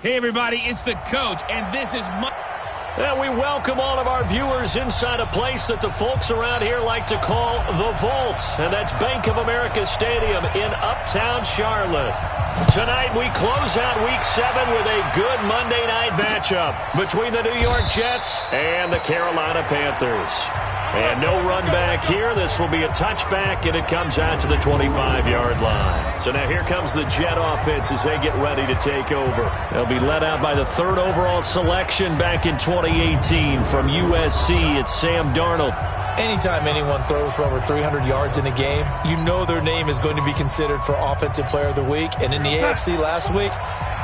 Hey, everybody, it's the coach, and this is my... And we welcome all of our viewers inside a place that the folks around here like to call the Vault. And that's Bank of America Stadium in Uptown Charlotte. Tonight we close out Week 7 with a good Monday night matchup between the New York Jets and the Carolina Panthers. And no run back here. This will be a touchback, and it comes out to the 25-yard line. So now here comes the Jet offense as they get ready to take over. They'll be led out by the third overall selection back in 2018 from USC. It's Sam Darnold. Anytime anyone throws for over 300 yards in a game, you know their name is going to be considered for Offensive Player of the Week. And in the AFC last week,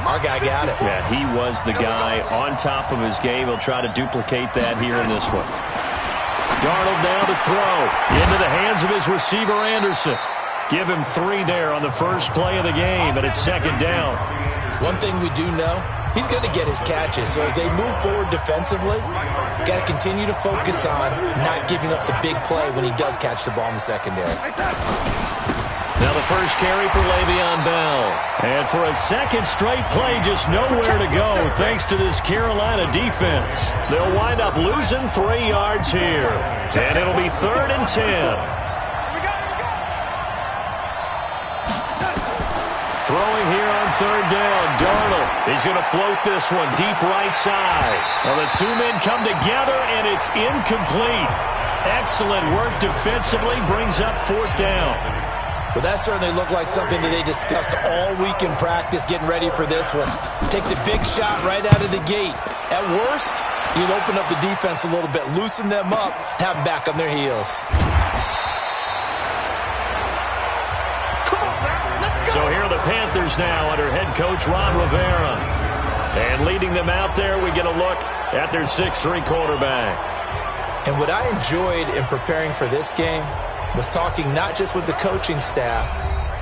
our guy got it. Yeah, he was the guy on top of his game. He'll try to duplicate that here in this one. Darnold now to throw into the hands of his receiver, Anderson. Give him 3 there on the first play of the game, and it's second down. One thing we do know, he's going to get his catches. So as they move forward defensively, got to continue to focus on not giving up the big play when he does catch the ball in the secondary. Now the first carry for Le'Veon Bell. And for a second straight play, just nowhere to go thanks to this Carolina defense. They'll wind up losing 3 yards here. And it'll be 3rd and 10. Throwing here on 3rd down, Darnold. He's going to float this one deep right side. Well, the 2 men come together, and it's incomplete. Excellent work defensively, brings up 4th down. Well, that certainly looked like something that they discussed all week in practice, getting ready for this one. Take the big shot right out of the gate. At worst, you'll open up the defense a little bit, loosen them up, have them back on their heels. So here are the Panthers now under head coach Ron Rivera. And leading them out there, we get a look at their 6'3" quarterback. And what I enjoyed in preparing for this game was talking not just with the coaching staff,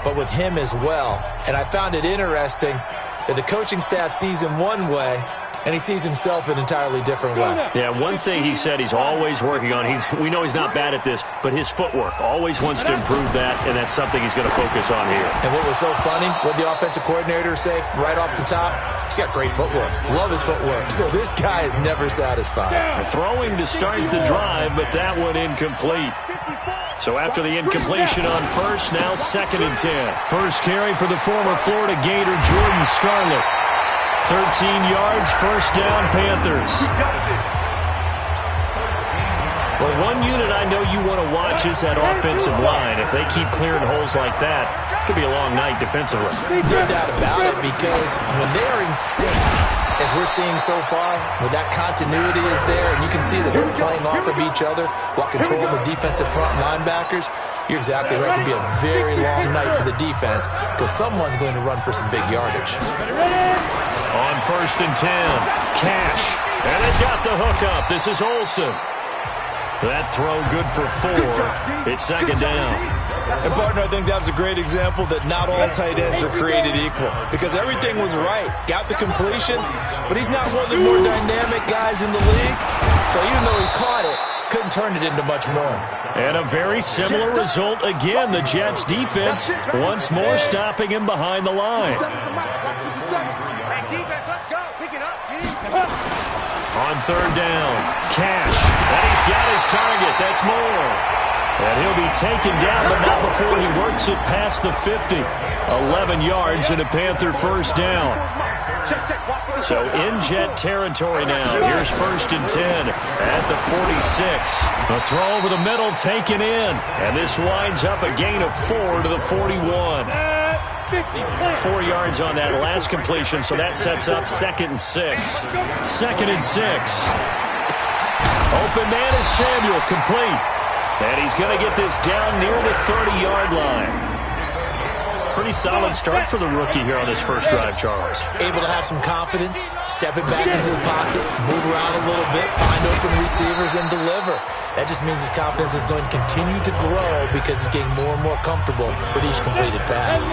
but with him as well. And I found it interesting that the coaching staff sees him one way, and he sees himself an entirely different way. Yeah, one thing he said he's always working on, we know he's not bad at this, but his footwork, always wants to improve that, and that's something he's going to focus on here. And what was so funny, what the offensive coordinator say right off the top, he's got great footwork. Love his footwork. So this guy is never satisfied. Throwing to start the drive, but that one incomplete. So after the incompletion on first, now 2nd and 10. First carry for the former Florida Gator, Jordan Scarlett. 13 yards, first down, Panthers. Well, one unit I know you want to watch is that offensive line. If they keep clearing holes like that, it could be a long night defensively. No doubt about it, because when they are in sync, as we're seeing so far, when that continuity is there, and you can see that they're playing off of each other while controlling the defensive front linebackers, you're exactly right. It can be a very long night for the defense because someone's going to run for some big yardage. On 1st and 10, Cash. And they've got the hook up. This is Olsen. That throw good for 4. It's 2nd down. And, partner, I think that was a great example that not all tight ends are created equal because everything was right. Got the completion, but he's not one of the more dynamic guys in the league. So even though he caught it, couldn't turn it into much more. And a very similar result again. The Jets defense once more stopping him behind the line. On 3rd down, Cash. And he's got his target. That's Moore. And he'll be taken down, but not before he works it past the 50. 11 yards and a Panther first down. So in Jet territory now. Here's 1st and 10 at the 46. A throw over the middle taken in. And this winds up a gain of 4 to the 41. 4 yards on that last completion, so that sets up 2nd and 6. 2nd and 6. Open man is Samuel, complete. And he's going to get this down near the 30-yard line. Pretty solid start for the rookie here on this first drive, Charles. Able to have some confidence, stepping back into the pocket, move around a little bit, find open receivers, and deliver. That just means his confidence is going to continue to grow because he's getting more and more comfortable with each completed pass.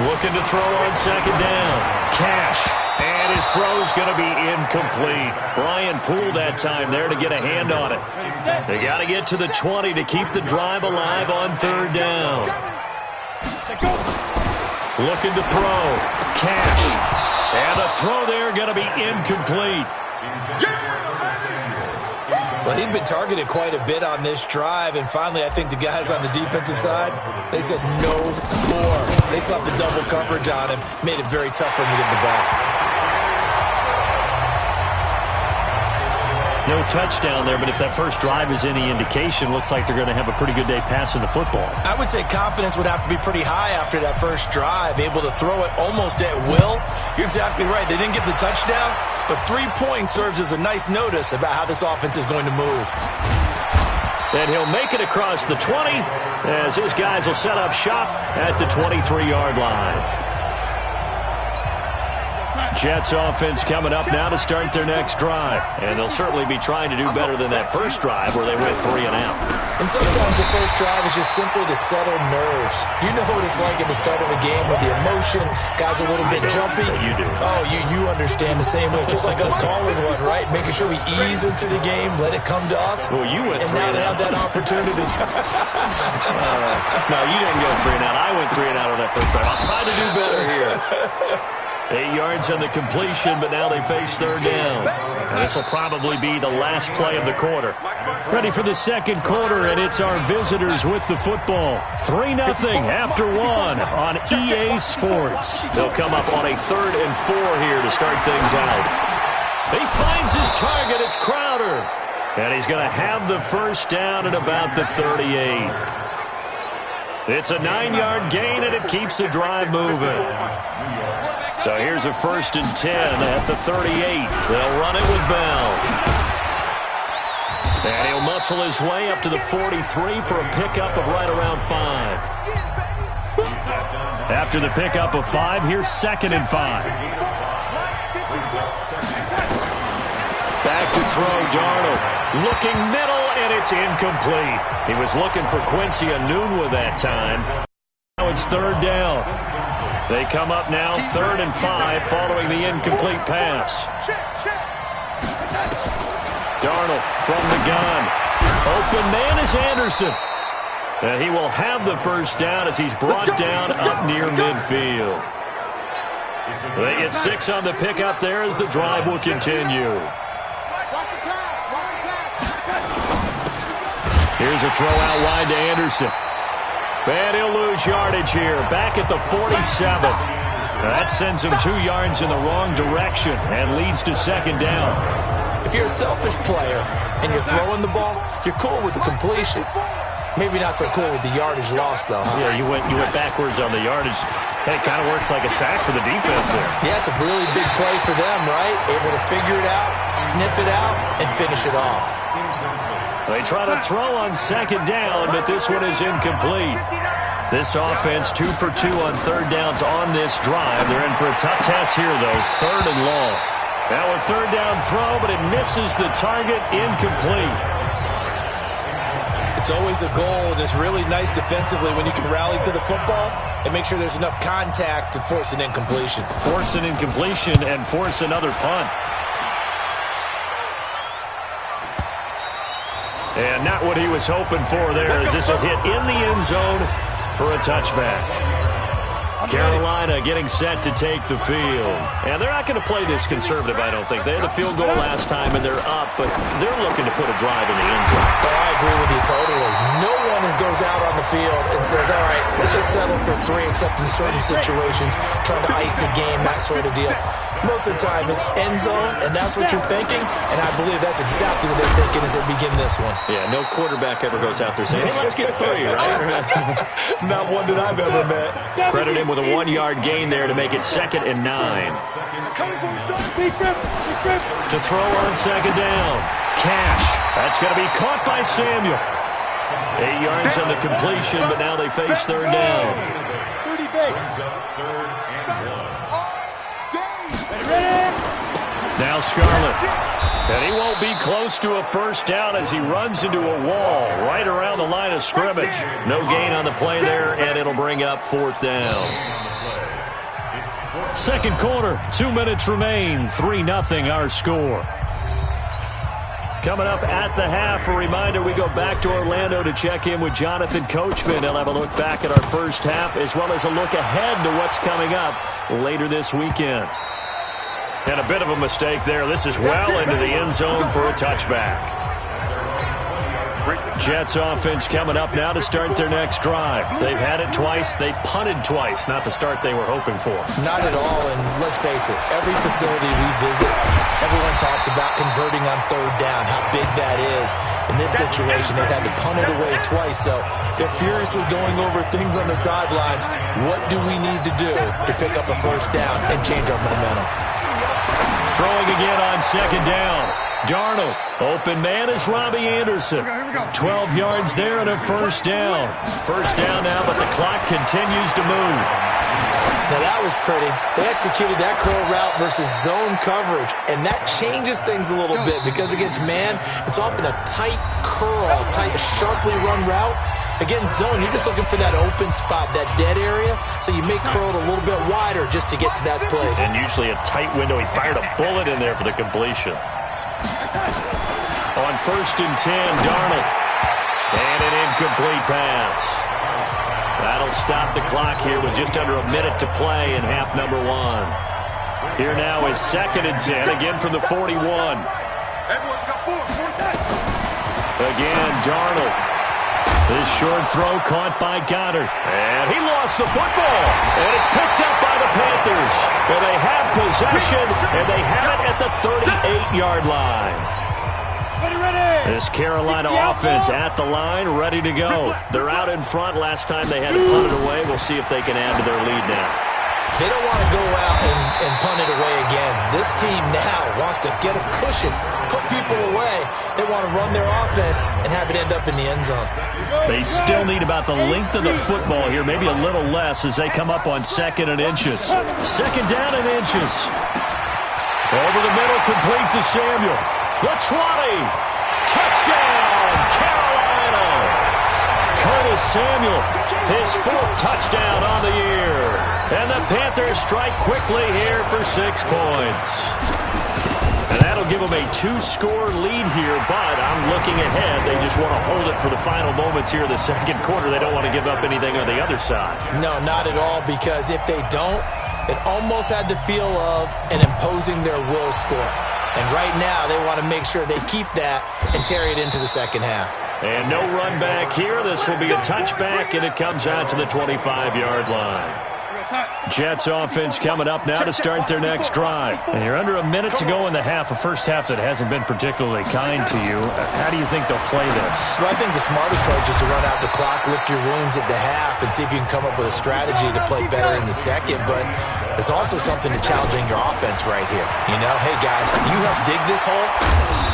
Looking to throw on 2nd down. Cash. And his throw's going to be incomplete. Brian Poole that time there to get a hand on it. They got to get to the 20 to keep the drive alive on 3rd down. Looking to throw. Cash. And the throw there going to be incomplete. Well, he'd been targeted quite a bit on this drive, and finally I think the guys on the defensive side, they said no more. They slapped the double coverage on him, made it very tough for him to get the ball. No touchdown there, but if that first drive is any indication, looks like they're going to have a pretty good day passing the football. I would say confidence would have to be pretty high after that first drive, able to throw it almost at will. You're exactly right. They didn't get the touchdown, but 3 points serves as a nice notice about how this offense is going to move. And he'll make it across the 20 as his guys will set up shop at the 23-yard line. Jets offense coming up now to start their next drive. And they'll certainly be trying to do better than that first drive where they went 3 and out. And sometimes the first drive is just simply to settle nerves. You know what it's like at the start of a game with the emotion. Guys are a little bit jumpy. You do. Oh, you understand the same way. It's just like us calling one, right? Making sure we ease into the game, let it come to us. Well, you went 3 and out. And now they have that opportunity. No, you didn't go 3 and out. I went 3 and out on that first drive. I'll try to do better here. 8 yards on the completion, but now they face third down. And this will probably be the last play of the quarter. Ready for the second quarter, and it's our visitors with the football. 3-0 after 1 on EA Sports. They'll come up on a 3rd and 4 here to start things out. He finds his target. It's Crowder. And he's going to have the first down at about the 38. It's a 9-yard gain, and it keeps the drive moving. So here's a 1st and 10 at the 38. They'll run it with Bell. And he'll muscle his way up to the 43 for a pickup of right around 5. After the pickup of 5, here's 2nd and 5. Back to throw, Darnold. Looking middle, and it's incomplete. He was looking for Quincy Enunwa that time. Now it's 3rd down. They come up now 3rd and 5 following the incomplete pass. Darnold from the gun. Open man is Anderson. And he will have the first down as he's brought down up near midfield. They get 6 on the pickup there as the drive will continue. Here's a throw out wide to Anderson. And he'll lose yardage here, back at the 47. That sends him 2 yards in the wrong direction and leads to 2nd down. If you're a selfish player and you're throwing the ball, you're cool with the completion. Maybe not so cool with the yardage loss, though. Huh? Yeah, you went backwards on the yardage. Hey, it kind of works like a sack for the defense there. Yeah, it's a really big play for them, right? Able to figure it out, sniff it out, and finish it off. They try to throw on 2nd down, but this one is incomplete. This offense 2 for 2 on 3rd downs on this drive. They're in for a tough test here, though. 3rd and long. Now a 3rd down throw, but it misses the target. Incomplete. It's always a goal, and it's really nice defensively when you can rally to the football and make sure there's enough contact to force an incompletion. Force an incompletion and force another punt. And not what he was hoping for there, as this will hit in the end zone for a touchback. Carolina getting set to take the field. And they're not going to play this conservative, I don't think. They had the field goal last time, and they're up, but they're looking to put a drive in the end zone. Oh, I agree with you totally. No one goes out on the field and says, all right, let's just settle for 3, except in certain situations, trying to ice a game, that sort of deal. Most of the time, it's end zone, and that's what you're thinking, and I believe that's exactly what they're thinking as they begin this one. Yeah, no quarterback ever goes out there saying, hey, let's get 3, right? Not one that I've ever met. Credit him with a 1-yard gain there to make it 2nd and 9. To throw on 2nd down. Cash. That's going to be caught by Samuel. 8 yards on the completion, but now they face 3rd down. Now Scarlett. And he won't be close to a first down as he runs into a wall right around the line of scrimmage. No gain on the play there, and it'll bring up 4th down. Second quarter, 2 minutes remain. 3-0 our score. Coming up at the half, a reminder, we go back to Orlando to check in with Jonathan Coachman. He'll have a look back at our first half as well as a look ahead to what's coming up later this weekend. And a bit of a mistake there. This is well into the end zone for a touchback. Jets offense coming up now to start their next drive. They've had it twice. They've punted twice. Not the start they were hoping for. Not at all, and let's face it, every facility we visit, everyone talks about converting on third down, how big that is. In this situation, they've had to punt it away twice, so they're furiously going over things on the sidelines. What do we need to do to pick up a first down and change our momentum? Throwing again on second down. Darnold, open man is Robbie Anderson. 12 yards there and a first down. First down now, but the clock continues to move. Now that was pretty. They executed that curl route versus zone coverage, and that changes things a little bit because against man, it's often a tight curl, tight, sharply run route. Against zone, you're just looking for that open spot, that dead area, so you may curl it a little bit wider just to get to that place. And usually a tight window. He fired a bullet in there for the completion. On 1st and 10, Darnold. And an incomplete pass. That'll stop the clock here with just under a minute to play in half number 1. Here now is 2nd and 10, again from the 41. Again, Darnold. This short throw caught by Goddard. And he lost the football. And it's picked up by the Panthers. Well, they have possession, and they have it at the 38-yard line. This Carolina offense at the line, ready to go. They're out in front. Last time they had to punt it away. We'll see if they can add to their lead now. They don't want to go out and punt it away again. This team now wants to get a cushion, put people away. They want to run their offense and have it end up in the end zone. They still need about the length of the football here, maybe a little less as they come up on 2nd and inches. 2nd down and inches. Over the middle, complete to Samuel. The 20. Touchdown, Carolina. Curtis Samuel, his 4th touchdown on the year. And the Panthers strike quickly here for 6 points. And that'll give them a 2-score lead here, but I'm looking ahead. They just want to hold it for the final moments here in the second quarter. They don't want to give up anything on the other side. No, not at all, because if they don't, it almost had the feel of an imposing their will score. And right now, they want to make sure they keep that and carry it into the second half. And no run back here. This will be a touchback, and it comes out to the 25-yard line. Jets offense coming up now to start their next drive. And you're under a minute to go in the half, a first half that hasn't been particularly kind to you. How do you think they'll play this? Well, I think the smart approach is to run out the clock, lick your wounds at the half, and see if you can come up with a strategy to play better in the second. But there's also something to challenging your offense right here. You know, hey, guys, you help dig this hole.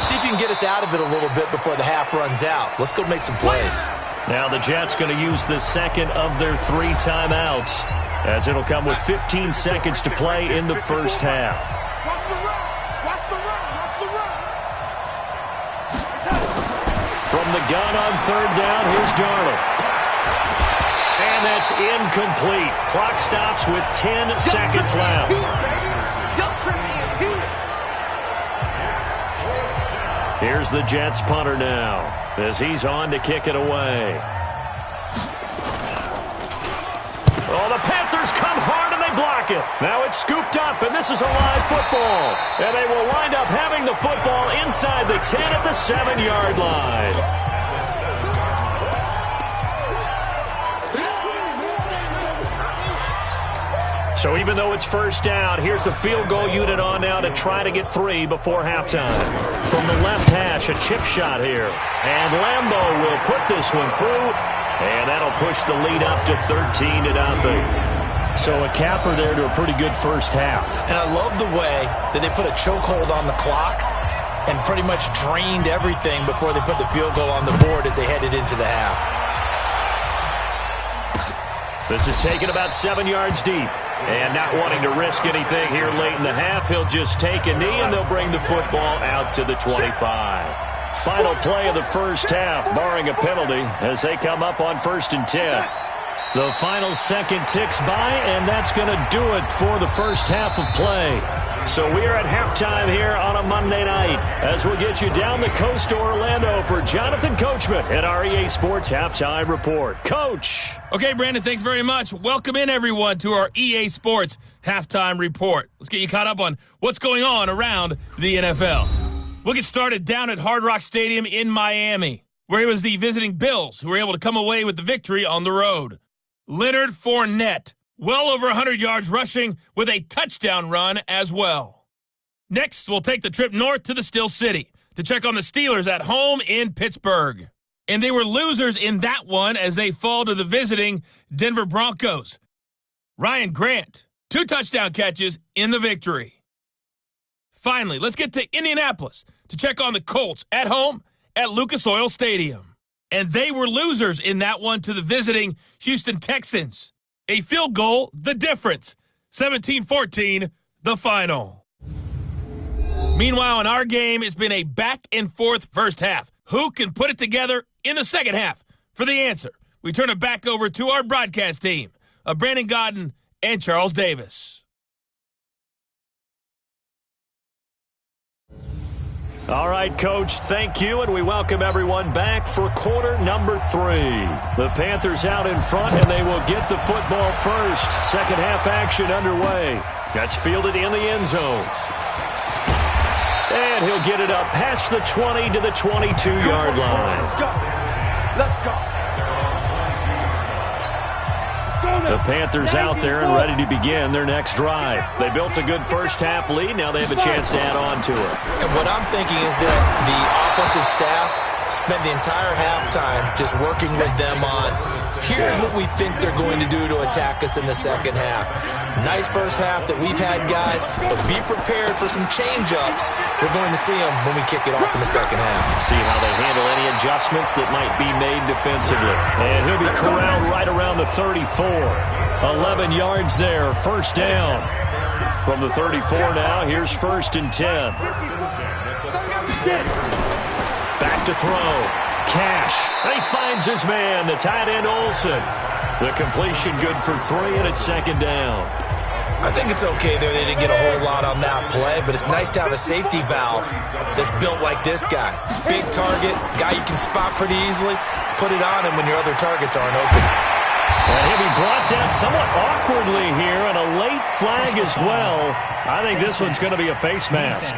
See if you can get us out of it a little bit before the half runs out. Let's go make some plays. Now the Jets going to use the second of their 3 timeouts, as it'll come with 15 seconds to play in the first half. From the gun on 3rd down, here's Darnold. And that's incomplete. Clock stops with 10 seconds left. Here's the Jets punter now, as he's on to kick it away. Oh, the Panthers come hard and they block it. Now it's scooped up, and this is a live football. And they will wind up having the football inside the 10 at the 7-yard line. So even though it's first down, here's the field goal unit on now to try to get 3 before halftime. From the left hash, a chip shot here. And Lambo will put this one through. And that'll push the lead up to 13-0. So a capper there to a pretty good first half. And I love the way that they put a chokehold on the clock and pretty much drained everything before they put the field goal on the board as they headed into the half. This is taken about 7 yards deep. And not wanting to risk anything here late in the half, he'll just take a knee and they'll bring the football out to the 25. Final play of the first half, barring a penalty, as they come up on 1st and 10. The final second ticks by, and that's going to do it for the first half of play. So we're at halftime here on a Monday night as we get you down the coast to Orlando for Jonathan Coachman at our EA Sports Halftime Report. Coach. Okay, Brandon, thanks very much. Welcome in, everyone, to our EA Sports Halftime Report. Let's get you caught up on what's going on around the NFL. We'll get started down at Hard Rock Stadium in Miami, where it was the visiting Bills who were able to come away with the victory on the road. Leonard Fournette, well over 100 yards rushing with a touchdown run as well. Next, we'll take the trip north to the Steel City to check on the Steelers at home in Pittsburgh. And they were losers in that one as they fall to the visiting Denver Broncos. Ryan Grant, 2 touchdown catches in the victory. Finally, let's get to Indianapolis to check on the Colts at home at Lucas Oil Stadium. And they were losers in that one to the visiting Houston Texans. A field goal, the difference. 17-14, the final. Meanwhile, in our game, it's been a back-and-forth first half. Who can put it together in the second half? For the answer, we turn it back over to our broadcast team of Brandon Godden and Charles Davis. All right, Coach, thank you, and we welcome everyone back for quarter number 3. The Panthers out in front, and they will get the football first. Second half action underway. That's fielded in the end zone. And he'll get it up past the 20 to the 22-yard line. Let's go. The Panthers out there and ready to begin their next drive. They built a good first half lead. Now they have a chance to add on to it. And what I'm thinking is that the offensive staff spent the entire halftime just working with them on, here's what we think they're going to do to attack us in the second half. Nice first half that we've had, guys, but be prepared for some change-ups. We're going to see them when we kick it off in the second half. See how they handle any adjustments that might be made defensively. And he'll be corralled right around the 34. 11 yards there, first down. From the 34 now, here's 1st and 10. Back to throw. Cash. And he finds his man, the tight end Olsen. The completion good for 3, and it's second down. I think it's okay there. They didn't get a whole lot on that play, but it's nice to have a safety valve that's built like this guy. Big target, guy you can spot pretty easily. Put it on him when your other targets aren't open. And he'll be brought down somewhat awkwardly here, and a late flag as well. I think this one's going to be a face mask.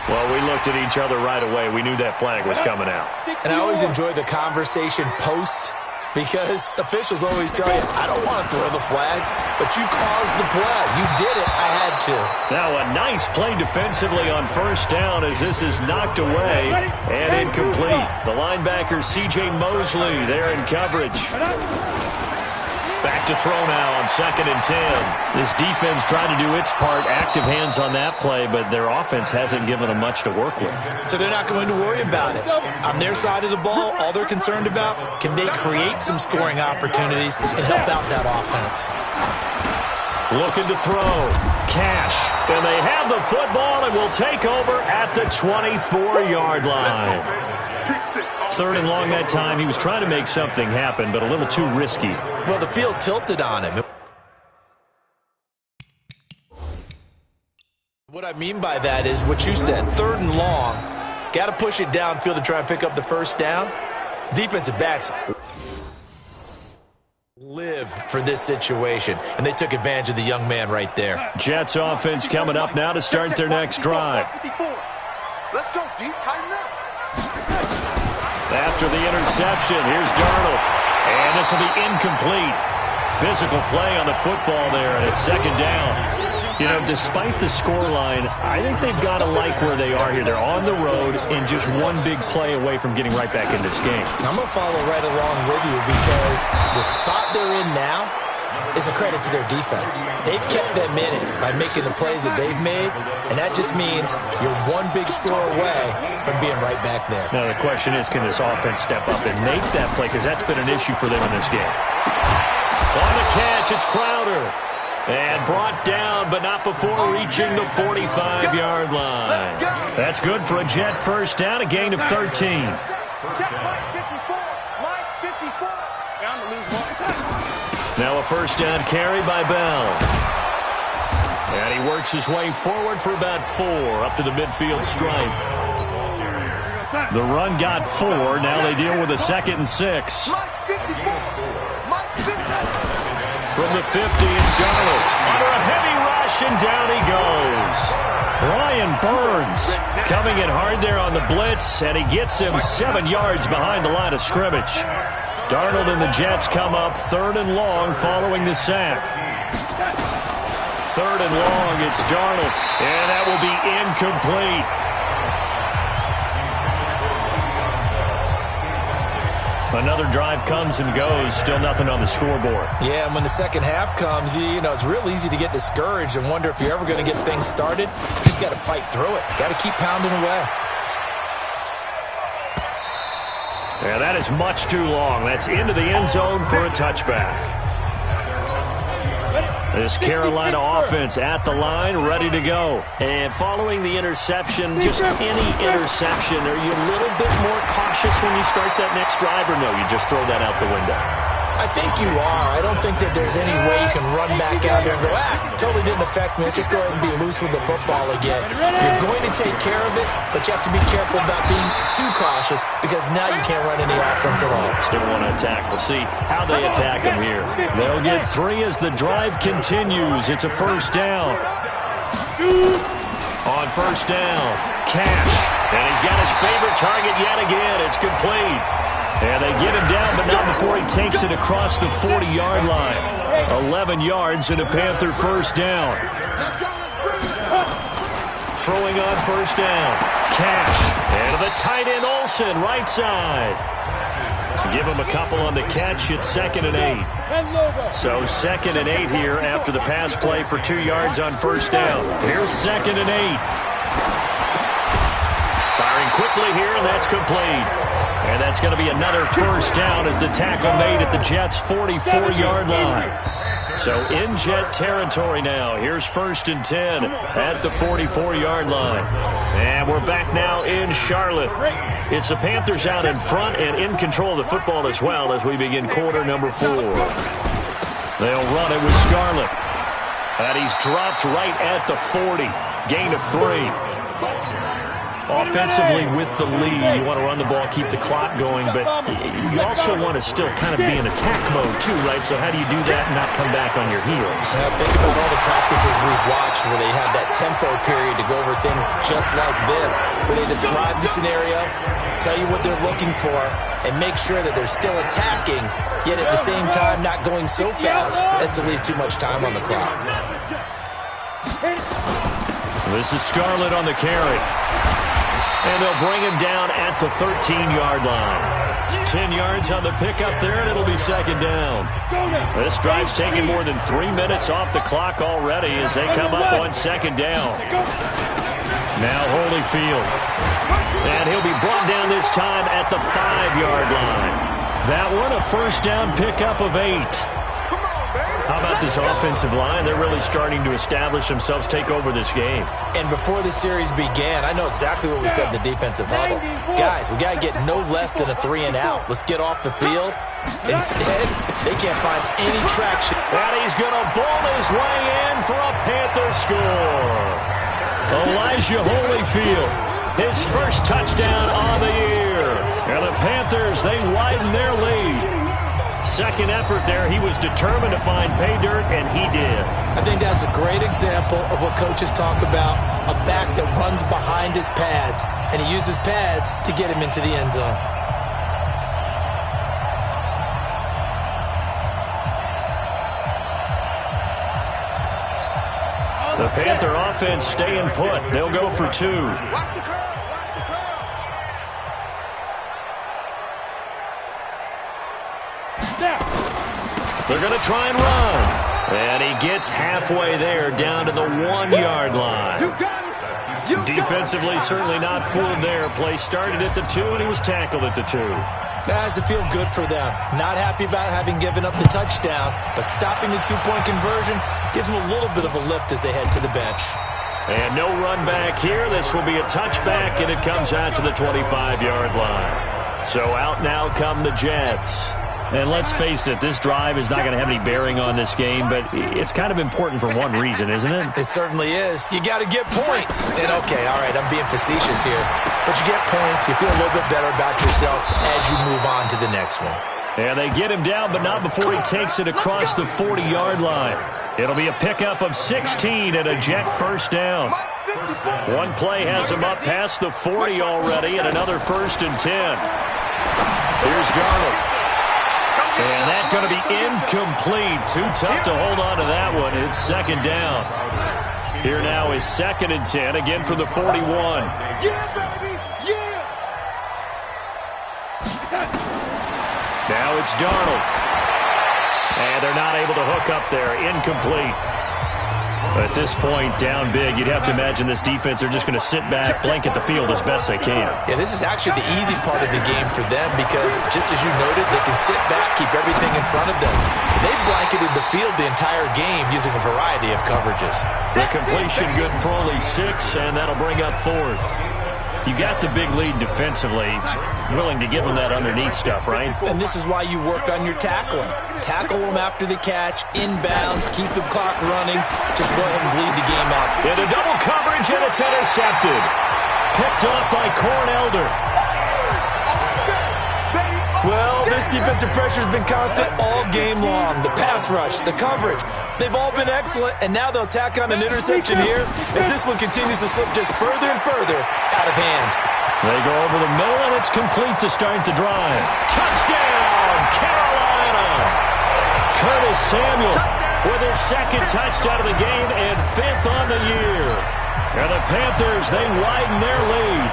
Well, we looked at each other right away. We knew that flag was coming out. And I always enjoy the conversation post, because officials always tell you, I don't want to throw the flag, but you caused the play. You did it. I had to. Now a nice play defensively on first down as this is knocked away and incomplete. The linebacker C.J. Mosley there in coverage. Back to throw now on 2nd and 10. This defense tried to do its part, active hands on that play, but their offense hasn't given them much to work with. So they're not going to worry about it. On their side of the ball, all they're concerned about, can they create some scoring opportunities and help out that offense? Looking to throw. Cash. And they have the football and will take over at the 24-yard line. 3rd and long that time. He was trying to make something happen, but a little too risky. Well, the field tilted on him. What I mean by that is what you said. 3rd and long. Got to push it downfield to try and pick up the first down. Defensive backs live for this situation, and they took advantage of the young man right there. Jets offense coming up now to start their next drive. Let's go, D. Tighten up. After the interception, here's Darnold. And this will be incomplete. Physical play on the football there, and it's second down. You know, despite the scoreline, I think they've got to like where they are here. They're on the road and just one big play away from getting right back in this game. I'm going to follow right along with you because the spot they're in now is a credit to their defense. They've kept them in it by making the plays that they've made, and that just means you're one big score away from being right back there. Now, the question is, can this offense step up and make that play? Because that's been an issue for them in this game. On the catch, it's Crowder. And brought down, but not before reaching the 45-yard line. That's good for a Jet first down, a gain of 13. Now a first down carry by Bell. And he works his way forward for about 4 up to the midfield stripe. The run got 4. Now they deal with a 2nd and 6. From the 50, it's Darnold. Under a heavy rush, and down he goes. Brian Burns coming in hard there on the blitz, and he gets him 7 yards behind the line of scrimmage. Darnold and the Jets come up 3rd and long following the sack. 3rd and long, it's Darnold, and that will be incomplete. Another drive comes and goes, still nothing on the scoreboard. Yeah, and when the second half comes, you know, it's real easy to get discouraged and wonder if you're ever going to get things started. You just got to fight through it. Got to keep pounding away. Yeah, that is much too long. That's into the end zone for a touchback. This Carolina offense at the line, ready to go. And following the interception, just any interception, are you a little bit more cautious when you start that next drive, or no, you just throw that out the window? I think you are. I don't think that there's any way you can run back out there and go, totally didn't affect me. Let's just go ahead and be loose with the football again. You're going to take care of it, but you have to be careful about being too cautious because now you can't run any offense at all. Still want to attack. We'll see how they attack him here. They'll get 3 as the drive continues. It's a first down. On first down, Cash. And he's got his favorite target yet again. It's complete. And they get him down, but not before he takes it across the 40-yard line. 11 yards and a Panther first down. Throwing on first down. Cash. And to the tight end, Olsen, right side. Give him a couple on the catch. It's 2nd and 8. So 2nd and 8 here after the pass play for 2 yards on first down. Here's 2nd and 8. Firing quickly here, and that's complete. And that's going to be another first down as the tackle made at the Jets' 44-yard line. So in Jet territory now. Here's 1st and 10 at the 44-yard line. And we're back now in Charlotte. It's the Panthers out in front and in control of the football as well as we begin quarter number 4. They'll run it with Scarlett. And he's dropped right at the 40. Gain of 3. Offensively with the lead, you want to run the ball, keep the clock going, but you also want to still kind of be in attack mode too, right? So how do you do that and not come back on your heels? Think about all the practices we've watched where they have that tempo period to go over things just like this, where they describe the scenario, tell you what they're looking for, and make sure that they're still attacking, yet at the same time not going so fast as to leave too much time on the clock. This is Scarlett on the carry. And they'll bring him down at the 13-yard line. 10 yards on the pickup there, and it'll be 2nd down. This drive's taken more than 3 minutes off the clock already as they come up on 2nd down. Now Holyfield. And he'll be brought down this time at the 5-yard line. That one, a first down pickup of 8. How about this offensive line? They're really starting to establish themselves, take over this game. And before the series began, I know exactly what we said in the defensive huddle. Guys, we got to get no less than a 3 and out. Let's get off the field. Instead, they can't find any traction. And he's going to ball his way in for a Panther score. Elijah Holyfield, his first touchdown of the year. And the Panthers, they widen their lead. Second effort there, he was determined to find pay dirt, and he did. I think that's a great example of what coaches talk about, a back that runs behind his pads, and he uses pads to get him into the end zone. The Panther offense staying put. They'll go for 2. Watch the curve. They're going to try and run. And he gets halfway there down to the 1-yard line. Defensively, certainly not fooled there. Play started at the 2, and he was tackled at the 2. That has to feel good for them. Not happy about having given up the touchdown, but stopping the 2-point conversion gives them a little bit of a lift as they head to the bench. And no run back here. This will be a touchback, and it comes out to the 25-yard line. So out now come the Jets. And let's face it, this drive is not going to have any bearing on this game, but it's kind of important for one reason, isn't it? It certainly is. You got to get points. And okay, all right, I'm being facetious here. But you get points, you feel a little bit better about yourself as you move on to the next one. And they get him down, but not before he takes it across the 40-yard line. It'll be a pickup of 16 and a Jet first down. One play has him up past the 40 already, and another 1st and 10. Here's Darnold. And that's going to be incomplete. Too tough to hold on to that one. It's 2nd down. Here now is 2nd and 10, again for the 41. Yeah, baby! Yeah! Now it's Darnold. And they're not able to hook up there. Incomplete. At this point, down big, you'd have to imagine this defense, they're just going to sit back, blanket the field as best they can. Yeah, this is actually the easy part of the game for them because, just as you noted, they can sit back, keep everything in front of them. They've blanketed the field the entire game using a variety of coverages. The completion good for only 6, and that'll bring up 4th. You got the big lead defensively, willing to give them that underneath stuff, right? And this is why you work on your tackling. Tackle them after the catch, inbounds, keep the clock running. Just go ahead and bleed the game out. Into double coverage, and it's intercepted. Picked up by Cornelder. Well, this defensive pressure has been constant all game long. The pass rush, the coverage, they've all been excellent, and now they'll tack on an interception here as this one continues to slip just further and further out of hand. They go over the middle, and it's complete to start the drive. Touchdown, Carolina! Curtis Samuel with his 2nd touchdown of the game and 5th on the year. And the Panthers, they widen their lead.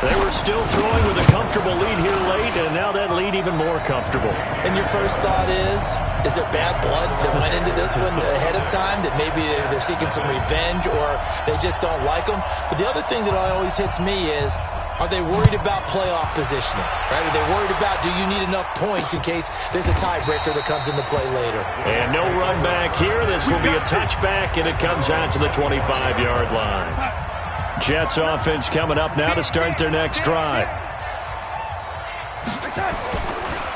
They were still throwing with a comfortable lead here late, and now that lead even more comfortable. And your first thought is there bad blood that went into this one ahead of time, that maybe they're seeking some revenge or they just don't like them? But the other thing that always hits me is, are they worried about playoff positioning? Right? Are they worried about, do you need enough points in case there's a tiebreaker that comes into play later? And no run back here. This will be a touchback, and it comes out to the 25-yard line. Jets offense coming up now to start their next drive.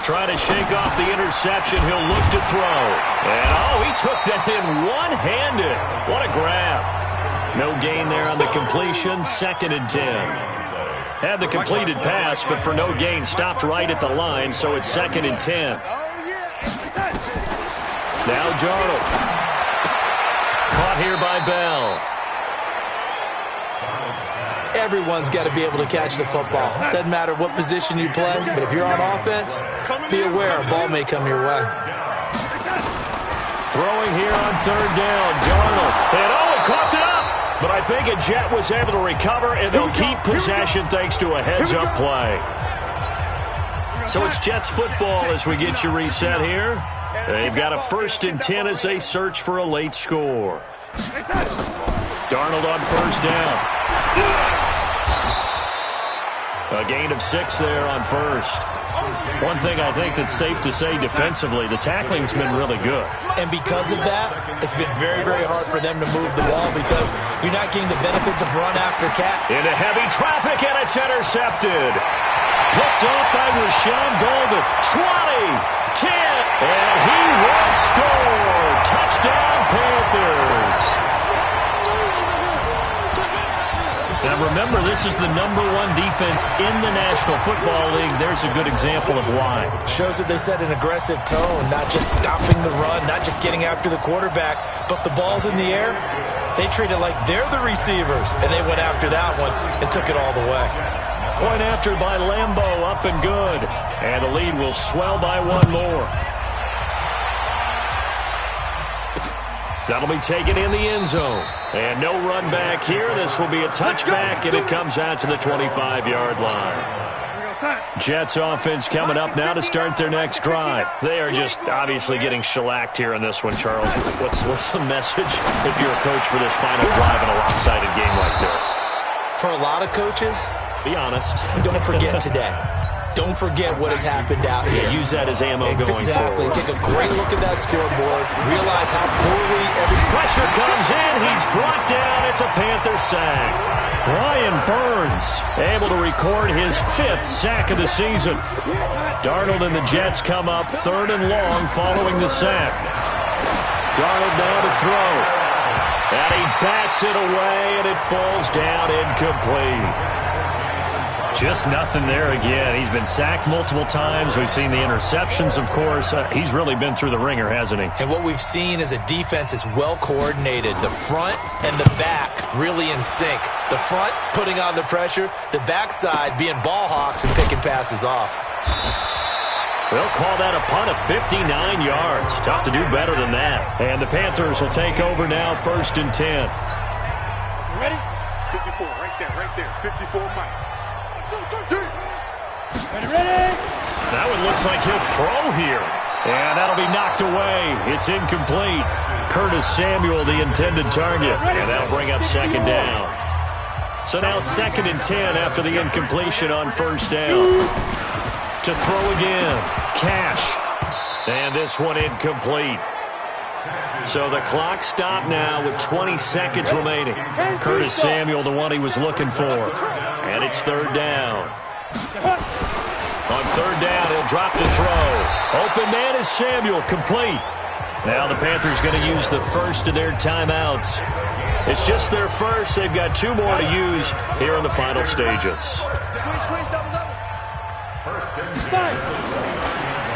Trying to shake off the interception. He'll look to throw. And, he took that in one-handed. What a grab. No gain there on the completion. 2nd and 10. Had the completed pass, but for no gain, stopped right at the line, so it's 2nd and 10. Now Darnold. Caught here by Bell. Everyone's got to be able to catch the football. Doesn't matter what position you play, but if you're on offense, be aware a ball may come your way. Throwing here on 3rd down, Darnold. And he coughed it up. But I think a Jet was able to recover, and they'll keep possession thanks to a heads-up play. So it's Jets football as we get you reset here. They've got a 1st and 10 as they search for a late score. Darnold on 1st down. A gain of 6 there on 1st. One thing I think that's safe to say defensively, the tackling's been really good. And because of that, it's been very, very hard for them to move the ball because you're not getting the benefits of run after catch. Into heavy traffic, and it's intercepted. Picked up by Rashawn Golden. 20, 10, and he will score. Touchdown, Panthers. Now remember, this is the #1 defense in the National Football League. There's a good example of why. Shows that they set an aggressive tone, not just stopping the run, not just getting after the quarterback, but the ball's in the air. They treat it like they're the receivers, and they went after that one and took it all the way. Point after by Lambo, up and good. And the lead will swell by 1 more. That'll be taken in the end zone. And no run back here. This will be a touchback, and it comes out to the 25-yard line. Jets offense coming up now to start their next drive. They are just obviously getting shellacked here in this one, Charles. What's the message if you're a coach for this final drive in a lopsided game like this? For a lot of coaches, be honest. Don't forget today. Don't forget what has happened out here. Yeah, use that as ammo going forward. Exactly. Take a great look at that scoreboard. Realize how poorly every pressure comes in. He's brought down. It's a Panther sack. Brian Burns able to record his 5th sack of the season. Darnold and the Jets come up 3rd and long following the sack. Darnold now to throw. And he bats it away, and it falls down incomplete. Just nothing there again. He's been sacked multiple times. We've seen the interceptions, of course. He's really been through the ringer, hasn't he? And what we've seen is a defense that's well coordinated. The front and the back really in sync. The front putting on the pressure, the backside being ball hawks and picking passes off. They'll call that a punt of 59 yards. Tough to do better than that. And the Panthers will take over now, 1st and 10. Ready? 54, right there. 54, Mike. Ready? That one looks like he'll throw here. And that'll be knocked away. It's incomplete. Curtis Samuel, the intended target. And that'll bring up 2nd down. So now 2nd and 10 after the incompletion on 1st down. To throw again. Cash. And this one incomplete. So the clock stopped now with 20 seconds remaining. Curtis Samuel, the one he was looking for. And it's 3rd down. On 3rd down, he'll drop to throw. Open man is Samuel, complete. Now the Panthers going to use the first of their timeouts. It's just their first. They've got 2 more to use here in the final stages.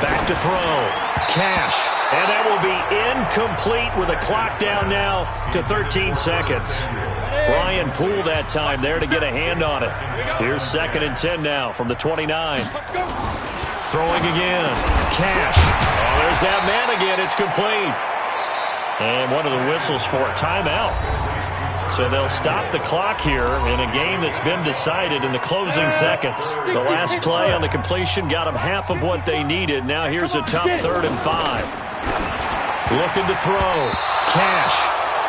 Back to throw. Cash. And that will be incomplete with a clock down now to 13 seconds. Brian Poole that time there to get a hand on it. Here's 2nd and 10 now from the 29. Throwing again. Cash. Oh, there's that man again. It's complete. And one of the whistles for a timeout. So they'll stop the clock here in a game that's been decided in the closing seconds. The last play on the completion got them half of what they needed. Now here's a tough 3rd and 5. Looking to throw. Cash.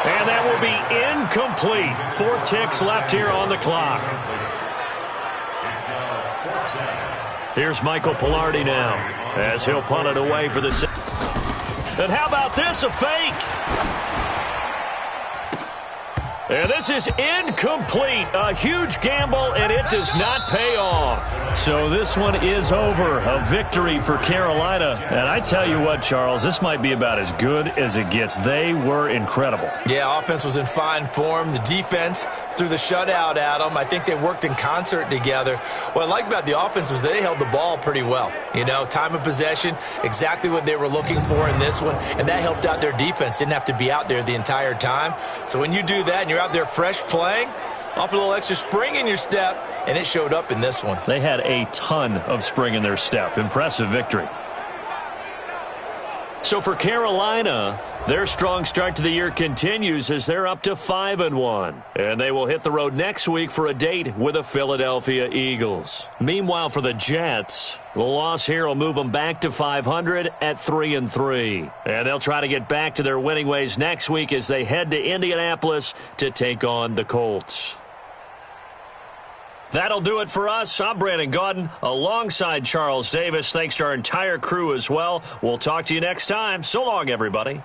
And that will be incomplete. 4 ticks left here on the clock. Here's Michael Pilardi now as he'll punt it away for the... And how about this, a fake? And this is incomplete. A huge gamble, and it does not pay off. So this one is over. A victory for Carolina. And I tell you what, Charles, this might be about as good as it gets. They were incredible. Yeah, offense was in fine form. The defense threw the shutout at them. I think they worked in concert together. What I like about the offense was they held the ball pretty well. You know, time of possession, exactly what they were looking for in this one, and that helped out their defense. Didn't have to be out there the entire time. So when you do that and you're out there fresh playing, off a little extra spring in your step, and it showed up in this one. They had a ton of spring in their step. Impressive victory. So for Carolina, their strong start to the year continues as they're up to 5-1. And they will hit the road next week for a date with the Philadelphia Eagles. Meanwhile, for the Jets, the loss here will move them back to 500 at 3-3. And they'll try to get back to their winning ways next week as they head to Indianapolis to take on the Colts. That'll do it for us. I'm Brandon Gaudin alongside Charles Davis. Thanks to our entire crew as well. We'll talk to you next time. So long, everybody.